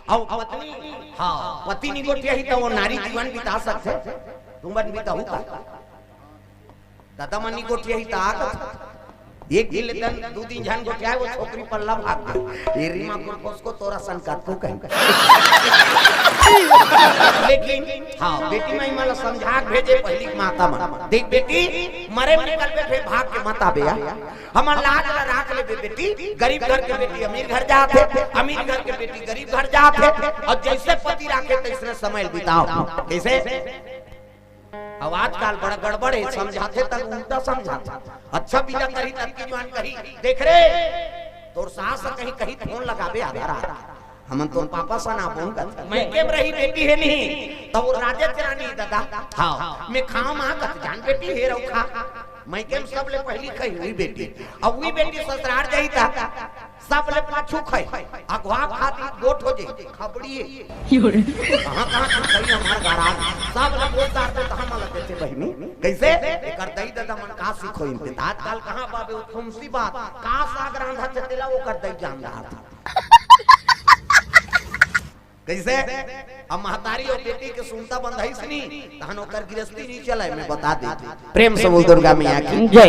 और पत्नी हाँ पति नहीं गोटिया ही तो वो नारी जीवन बिता सकते तुम बन बिताऊ का दादा मनी गोटिया ही ताकत एक दिन लेतन दो दिन जान गोटिया वो छोकरी पल्ला भाग गई ये रीमा पुरकोस को तोरा संकात को कहीं लेकिन हाँ बेटी मैं मला समझा भेजे पहली माता मां देख बेटी मरे निकल बैठे भाग के माता बेया हम लाज राख ले बेटी गरीब घर के बेटी अमीर घर जाते अमीर घर के बेटी गरीब घर जाते और जैसे पति राखे तैसे समय बिताओ कैसे अब आजकल बड़ा गड़बड़ है समझाते तक उल्टा समझाते अच्छा बिना करी तब की जवान कही देख रे तोर सास कहीं कहीं फोन लगाबे आधार हम तो पापा सा ना फोन कर मैं केम रही बेटी है नहीं तो वो राजा रानी दादा हां मैं खाओ मां का जान बेटी है रखा मैं केम सब ले पहली कही हुई बेटी अब हुई बेटी ससुराल जाई था सब ले पाछू खाई अगवा खाती गोठ हो जाई खबड़ी कहां कहीं हमार गराज सब ले बोलदार तो हम अलग देते बहनी कैसे कर दई दादा मन का सीखो इनते आजकल कहां बाबे खुमसी बात का साग रांधा चतेला वो कर दई जान रहा था कैसे अब महतारी और बेटी के सुनता बंधाई सनी तहन ओकर गृहस्थी नहीं चले मैं बता दी प्रेम से बोल दुर्गा मैया की जय।